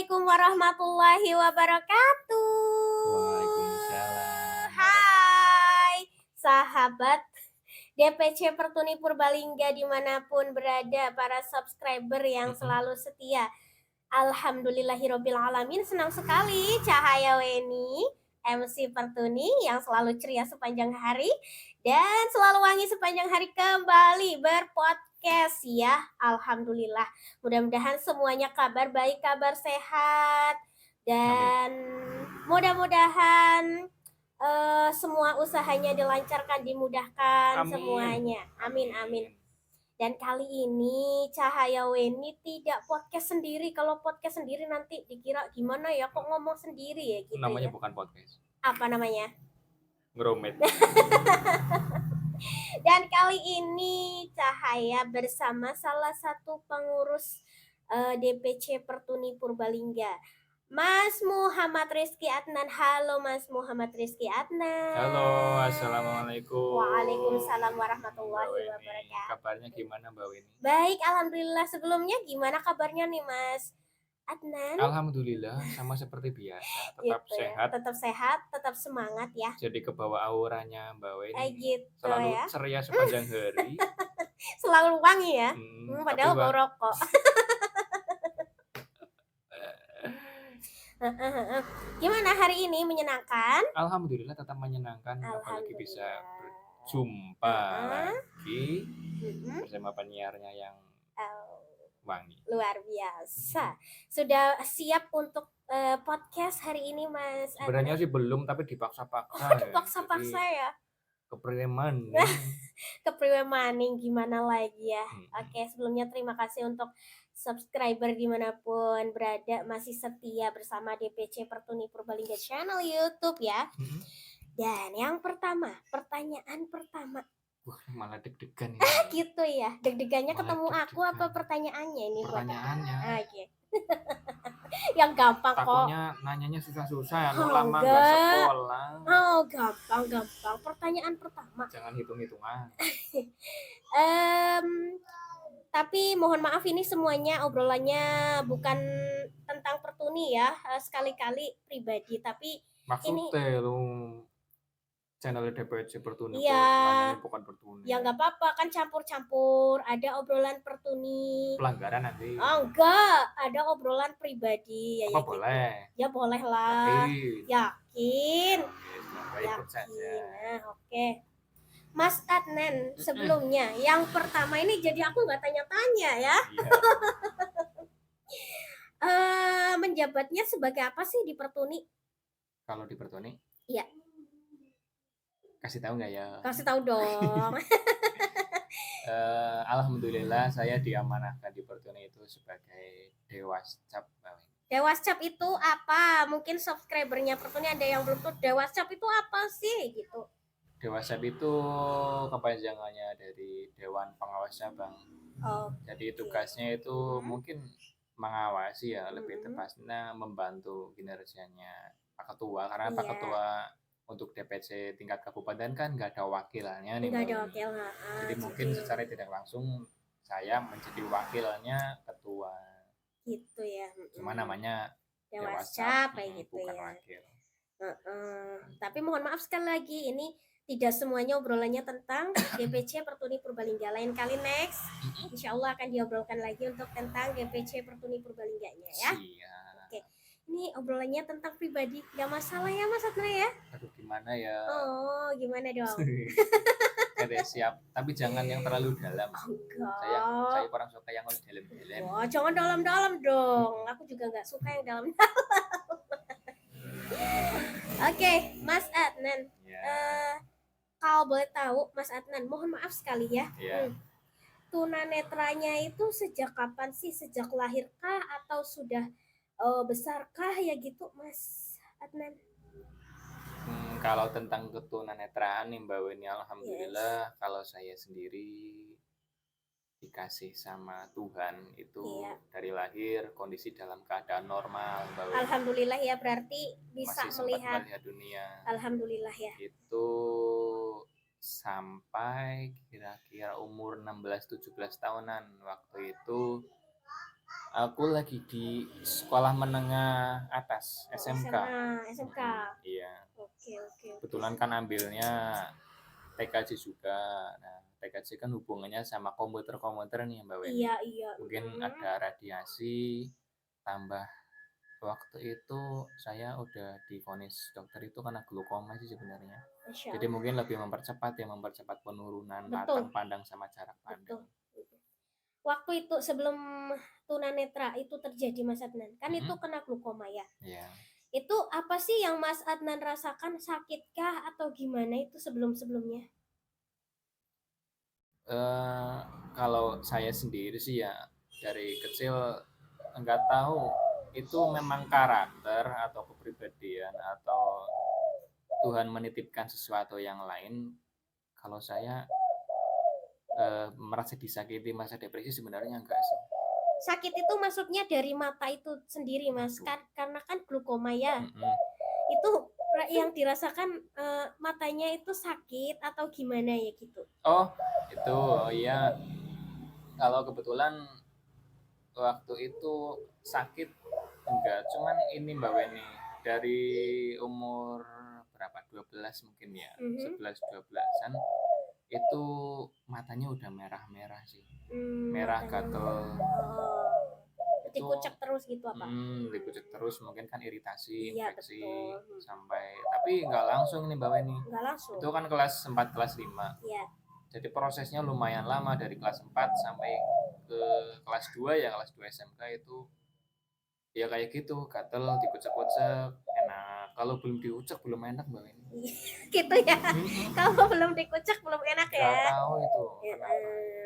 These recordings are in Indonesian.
Assalamualaikum warahmatullahi wabarakatuh. Waalaikumsalam. Hai, sahabat DPC Pertuni Purbalingga dimanapun berada, para subscriber yang selalu setia. Alhamdulillahirabbil alamin, senang sekali Cahaya Weni, MC Pertuni yang selalu ceria sepanjang hari dan selalu wangi sepanjang hari kembali berpodcast ya. Alhamdulillah. Mudah-mudahan semuanya kabar baik, kabar sehat, dan mudah-mudahan semua usahanya dilancarkan, dimudahkan. Amin. Semuanya. Amin. Dan kali ini Cahaya Weni tidak podcast sendiri. Kalau podcast sendiri nanti dikira gimana ya, kok ngomong sendiri ya gitu. Namanya ya. bukan podcast. Apa namanya? Ngeromet. Dan kali ini Cahaya bersama salah satu pengurus DPC Pertuni Purbalingga, Mas Muhammad Rizky Adnan. Halo Mas Muhammad Rizky Adnan. Halo, assalamualaikum. Waalaikumsalam warahmatullahi wabarakatuh. Kabarnya gimana Mbak Weni? Baik, alhamdulillah. Sebelumnya gimana kabarnya nih Mas Adnan? Alhamdulillah, sama seperti biasa, tetap Gitu ya. sehat. Tetap sehat, tetap semangat ya. Jadi kebawa auranya Mbak Weni. Gitu Selalu ya. ceria sepanjang hari. Selalu wangi ya. Padahal bau rokok. Gimana hari ini, menyenangkan? Alhamdulillah tetap menyenangkan, apalagi bisa berjumpa lagi bersama penyiarnya yang wangi. Luar biasa. Sudah siap untuk podcast hari ini Mas? Sebenarnya sih belum, tapi dipaksa-paksa. Dipaksa-paksa ya. Kepreman. Kepremaning gimana lagi ya. Oke, sebelumnya terima kasih untuk subscriber dimanapun berada, masih setia bersama DPC Pertuni Purbalingga channel YouTube ya. Dan yang pertama, pertanyaan pertama. Wah, malah deg-degan ya. Gitu ya, deg-degannya ketemu aku apa pertanyaannya ini? Pertanyaannya. Oke. Yang gampang kok. Takutnya nanyanya susah-susah, lama nggak sekolah. Oh, gampang. Pertanyaan pertama. Jangan hitung-hitungan. Tapi mohon maaf, ini semuanya obrolannya bukan tentang Pertuni ya, sekali-kali pribadi. Tapi maksudnya lu channel DPC Pertuni, iya, bukan Pertuni. Ya nggak apa-apa, kan campur-campur. Ada obrolan Pertuni. Pelanggaran nanti. Oh enggak, ada obrolan pribadi. Ya, apa ya boleh? Gitu. Ya boleh lah. Yakin. Yakin. Nah, oke. Mas Adnan, sebelumnya yang pertama ini jadi aku nggak tanya-tanya ya. Menjabatnya sebagai apa sih di Pertuni? Kalau di Pertuni? Iya. Kasih tahu nggak ya? Kasih tahu dong. Alhamdulillah saya diamanahkan di Pertuni itu sebagai Dewascap. Dewascap itu apa? Mungkin subscribernya Pertuni ada yang belum tahu Dewascap itu apa sih gitu. Dewascap itu kepanjangannya dari Dewan Pengawas Cabang. Jadi tugasnya itu mungkin mengawasi ya, lebih tepatnya membantu kinerjanya Pak Ketua, karena Pak Ketua untuk DPC tingkat kabupaten kan nggak ada wakilnya nih. Nggak ada wakil. Jadi mungkin secara tidak langsung saya menjadi wakilnya ketua. Gitu ya. Cuma namanya Dewascap kayak gitu bukan ya. Wakil. Tapi mohon maaf sekali lagi, ini tidak semuanya obrolannya tentang DPC Pertuni Purbalingga. Lain kali next, insya Allah akan diobrolkan lagi untuk tentang DPC Pertuni Purbalingganya ya. Oke, ini obrolannya tentang pribadi, gak masalah ya Mas Adnan ya? Aduh gimana ya? Oh, gimana dong? Oke, siap. Tapi jangan yang terlalu dalam. Saya kurang suka yang dalam-dalam. Oh, jangan dalam-dalam dong. Aku juga nggak suka yang dalam-dalam. Oke, Mas Adnan. Kalau boleh tahu, Mas Adnan, mohon maaf sekali ya. Tunanetranya itu sejak kapan sih? Sejak lahirkah atau sudah besarkah ya gitu, Mas Adnan? Kalau tentang ketunanetraan nih Mbak Weni, alhamdulillah kalau saya sendiri dikasih sama Tuhan itu dari lahir kondisi dalam keadaan normal Mbak Weni. Alhamdulillah ya, berarti bisa masih melihat dunia. Alhamdulillah ya. Itu sampai kira-kira umur 16-17 tahunan. Waktu itu Aku lagi di sekolah menengah atas, SMK. SMA, SMK. Iya. Oke, oke, oke. Kebetulan kan ambilnya TKJ juga. Nah, TKJ kan hubungannya sama komputer-komputer nih Mbak Weni. Iya, iya. Mungkin ada radiasi, tambah waktu itu saya udah divonis dokter itu karena glaukoma sih sebenarnya. Jadi mungkin lebih mempercepat penurunan matang pandang sama jarak pandang. Betul. Waktu itu sebelum tunanetra itu terjadi Mas Adnan, kan itu kena glaukoma ya. Iya. Itu apa sih yang Mas Adnan rasakan, sakitkah atau gimana itu sebelum-sebelumnya? Kalau saya sendiri sih ya dari kecil nggak tahu itu memang karakter atau kepribadian atau Tuhan menitipkan sesuatu yang lain. Kalau saya merasa disakiti masa depresi sebenarnya enggak sih. Sakit itu maksudnya dari mata itu sendiri Mas, karena kan glaukoma ya. Itu yang dirasakan matanya itu sakit atau gimana ya gitu? Oh itu, oh iya. Kalau kebetulan waktu itu sakit enggak, cuman ini Mbak Weni dari umur berapa 12 mungkin ya, 11-12an itu matanya udah merah-merah sih, merah gatel. Dikucek terus gitu apa? Dikucek terus mungkin kan iritasi, infeksi sampai, tapi nggak langsung nih Mbak Weni. Nggak langsung. Itu kan kelas 4 kelas 5. Iya. Jadi prosesnya lumayan lama dari kelas 4 sampai ke kelas 2 ya, kelas 2 SMK itu ya kayak gitu, gatel, dikucek-kucek, enak. Kalau belum diucek belum enak Mbak Weni. Gitu ya. Kalau belum dikucek belum enak ya. Nggak tahu itu.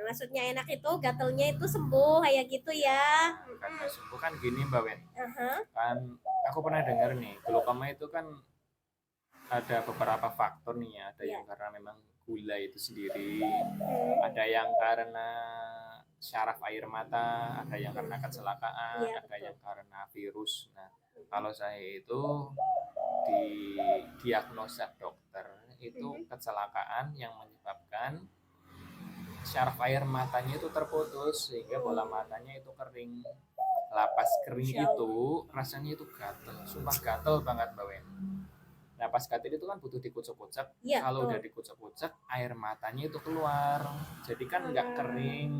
Maksudnya enak itu gatelnya itu sembuh kayak gitu ya. Karena sembuh kan gini Mbak Wen. Kan aku pernah dengar nih, glaukoma itu kan ada beberapa faktor nih ya. Ada yang karena memang gula itu sendiri, ada yang karena syaraf air mata, ada yang karena kecelakaan, ada yang karena virus. Nah, kalau saya itu di diagnosa dokter itu kecelakaan yang menyebabkan syaraf air matanya itu terputus sehingga bola matanya itu kering. Lapas kering itu rasanya itu gatel, sumpah gatel banget Mbak Wen. Nah pas gatel itu kan butuh dikucek-kucek, kalau udah dikucek-kucek air matanya itu keluar, jadi kan nggak kering.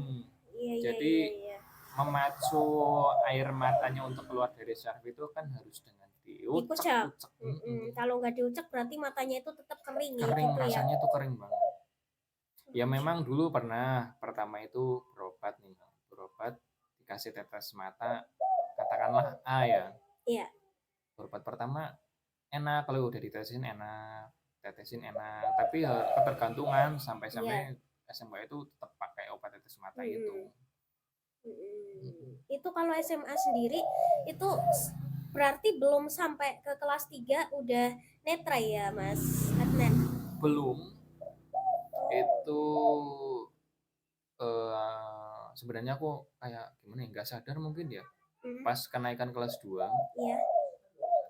Jadi memacu air matanya untuk keluar dari syaraf itu kan harus dengan diucek. Kalau nggak diucek berarti matanya itu tetap kering. Kering ya, rasanya itu kering banget. Ya memang dulu pernah pertama itu berobat nih, berobat dikasih tetes mata, katakanlah A ya. Iya. Berobat pertama enak, kalau udah ditetesin enak, tetesin enak, tapi ketergantungan sampai-sampai SMA itu tetap pakai obat tetes mata itu. Itu kalau SMA sendiri itu berarti belum sampai ke kelas 3 udah netra ya Mas Adnan? Belum. Itu sebenarnya aku kayak gimana ya, nggak sadar mungkin ya. Pas kenaikan kelas 2,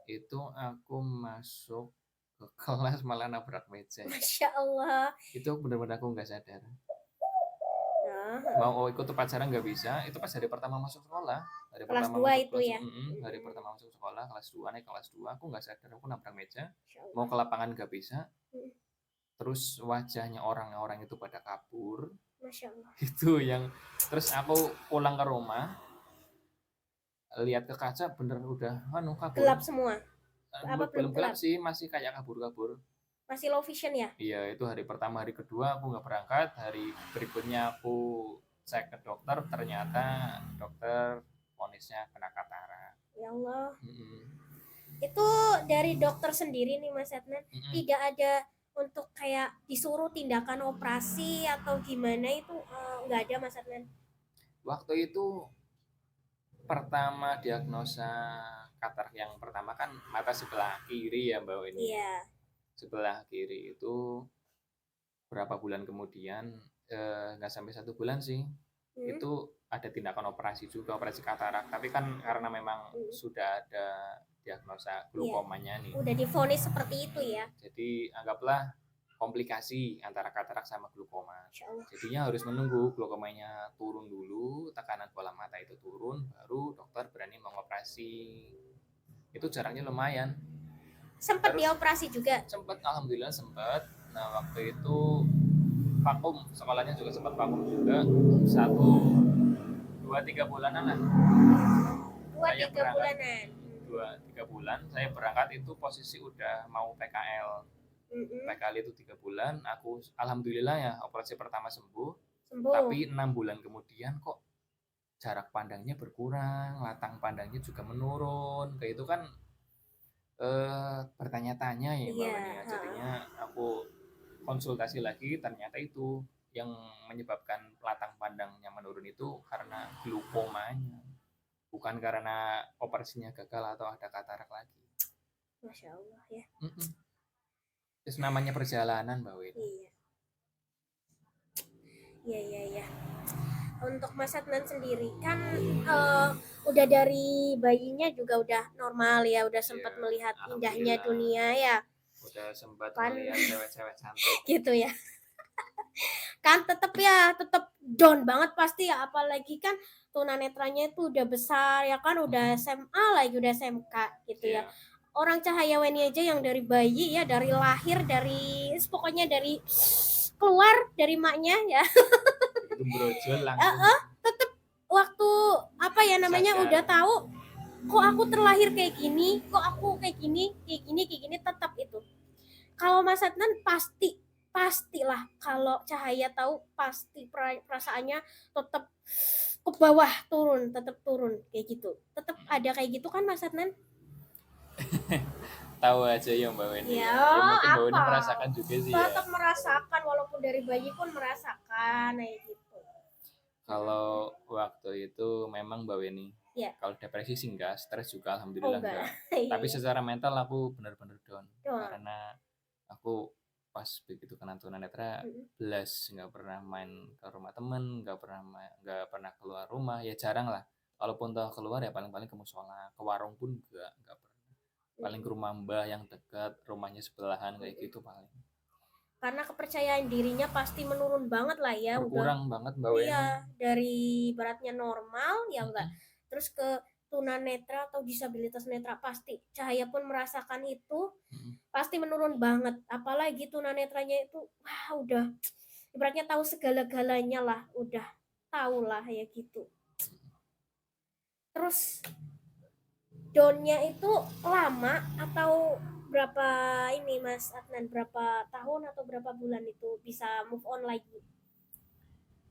itu aku masuk ke kelas malah nabrak meja. Masya Allah. Itu benar-benar aku nggak sadar. Mau ikut upacara nggak bisa, itu pas hari pertama masuk sekolah. Hari kelas pertama 2 masuk itu kelas, ya? Hari pertama masuk sekolah, kelas 2, naik kelas 2, aku nggak sadar, aku nabrak meja. Mau ke lapangan nggak bisa. Terus wajahnya orang-orang itu pada kabur. Masya Allah. Itu yang, terus aku pulang ke rumah, lihat ke kaca bener udah kabur. Gelap semua? Belum gelap sih, masih kayak kabur-kabur. Masih low vision ya? Iya, itu hari pertama, hari kedua aku nggak berangkat, hari berikutnya aku cek ke dokter, ternyata dokter vonisnya kena katarak. Ya Allah. Itu dari dokter sendiri nih Mas Adnan, tidak ada untuk kayak disuruh tindakan operasi atau gimana itu nggak ada Mas Adnan? Waktu itu pertama diagnosa katarak yang pertama kan mata sebelah kiri ya Mbak ini. Iya. Sebelah kiri itu berapa bulan kemudian, nggak sampai 1 bulan sih, itu ada tindakan operasi juga, operasi katarak. Tapi kan karena memang sudah ada diagnosa glaukomanya nih. Udah divonis seperti itu ya. Jadi anggaplah komplikasi antara katarak sama glaukoma. Jadinya harus menunggu glaukomanya turun dulu, tekanan bola mata itu turun. menurun, baru dokter berani mengoperasi. Itu jaraknya lumayan. Sempat Terus dioperasi juga? sempat, alhamdulillah sempat. Nah waktu itu vakum, sekolahnya juga sempat vakum juga, 1, 2, 3 bulanan lah. 2-3 bulanan. 2-3 bulan saya berangkat itu posisi udah mau PKL. PKL itu 3 bulan, aku alhamdulillah ya operasi pertama sembuh. Tapi 6 bulan kemudian kok jarak pandangnya berkurang, latang pandangnya juga menurun. Kayak itu kan bertanya-tanya ya Mbak Weni ya. Jadinya aku konsultasi lagi, ternyata itu yang menyebabkan latang pandangnya menurun itu karena glaukomanya, bukan karena operasinya gagal atau ada katarak lagi. Masya Allah ya. Terus namanya perjalanan Mbak Weni. Iya. Untuk Mas Adnan sendiri kan udah dari bayinya juga udah normal ya, udah sempat melihat indahnya dunia ya. Udah sempat melihat cewek-cewek cantik. Gitu ya. Kan tetap down banget pasti ya, apalagi kan tunanetranya itu udah besar ya kan, udah SMA lagi, udah SMK gitu ya. Orang Cahaya Weni aja yang dari bayi ya, dari lahir, dari pokoknya dari keluar dari maknya ya. Itu brojol langsung. Tetap waktu apa ya namanya sadar. Udah tahu kok aku terlahir kayak gini, kok aku kayak gini, tetap itu. Kalau Mas Adnan pastilah, kalau Cahaya tahu pasti perasaannya tetap ke bawah tetap turun kayak gitu. Tetap ada kayak gitu kan Mas Adnan? Tahu aja ya Mbak Weni. Ya, mungkin Mbak Weni merasakan juga sih ya. Tetap merasakan, walaupun dari bayi pun merasakan kayak gitu. Kalau waktu itu memang Mbak Weni, kalau depresi sih enggak, stres juga alhamdulillah enggak. Tapi secara mental aku benar-benar down. Karena aku pas begitu kena tunanetra belas nggak pernah main ke rumah temen, nggak pernah keluar rumah, ya jarang lah. Kalaupun toh keluar ya paling-paling ke musola, ke warung pun nggak pernah. Paling ke rumah mbah yang dekat, rumahnya sebelahan kayak gitu paling. Karena kepercayaan dirinya pasti menurun banget lah ya. Berkurang banget Mbak Weni. Iya, dari beratnya normal ya enggak. Terus ke tunanetra atau disabilitas netra, pasti Cahaya pun merasakan itu. Pasti menurun banget. Apalagi tunanetranya itu wah udah ibaratnya tahu segala-galanya lah, udah tahu lah ya gitu. Terus downnya itu lama atau berapa ini Mas Adnan, berapa tahun atau berapa bulan itu bisa move on lagi?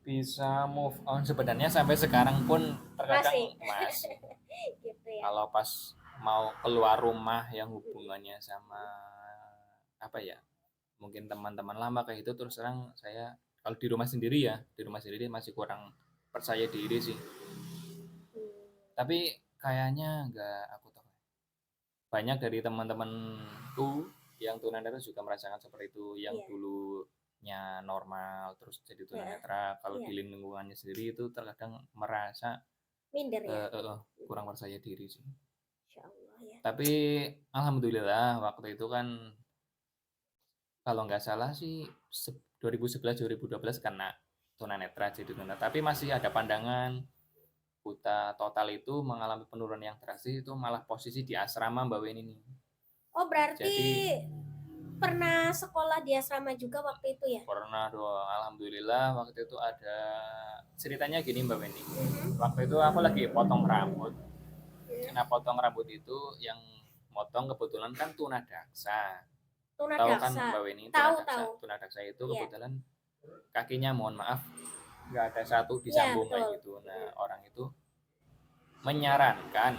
Bisa move on sebenarnya sampai sekarang pun terkadang masih. Gitu ya. Kalau pas mau keluar rumah yang hubungannya sama apa ya, mungkin teman-teman lama kayak itu, terus terang saya kalau di rumah sendiri masih kurang percaya diri sih. Tapi kayaknya enggak, aku tahu banyak dari teman-temanku yang tunanetra juga merasakan seperti itu, yang dulunya normal terus jadi tunanetra. Kalau di lingkungannya sendiri itu terkadang merasa minder ya, kurang percaya diri sih. Insyaallah ya. Tapi alhamdulillah waktu itu kan kalau nggak salah sih 2011-2012 kena tunanetra jadi tunanetra, tapi masih ada pandangan. Buta total itu mengalami penurunan yang drastis itu malah posisi di asrama Mbak Weni ini. Oh berarti jadi, pernah sekolah di asrama juga waktu itu ya? Pernah dong, alhamdulillah. Waktu itu ada ceritanya gini Mbak Weni. Waktu itu aku lagi potong rambut. Nah potong rambut itu yang motong kebetulan kan tunadaksa. Tahu kan Mbak Weni? Tahu. Tunadaksa itu kebetulan kakinya mohon maaf nggak ada satu disambung kayak gitu. Nah orang itu menyarankan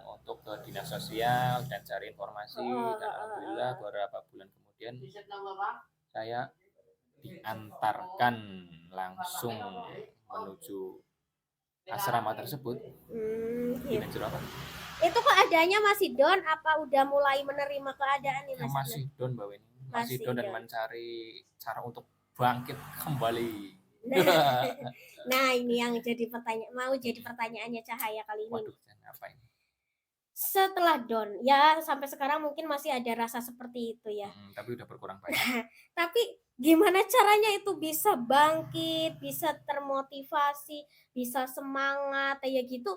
untuk ke dinas sosial dan cari informasi, dan alhamdulillah beberapa bulan kemudian saya diantarkan langsung menuju asrama tersebut. Gitu. Itu keadaannya masih down apa udah mulai menerima keadaan nih Mas? Masih down Mbak Weni, masih down dan mencari cara untuk bangkit kembali. Nah ini yang jadi pertanyaannya Cahaya kali ini. Waduh, apa ini? Setelah down ya sampai sekarang mungkin masih ada rasa seperti itu ya. Tapi udah berkurang banyak. Tapi Gimana caranya itu bisa bangkit, bisa termotivasi, bisa semangat kayak gitu,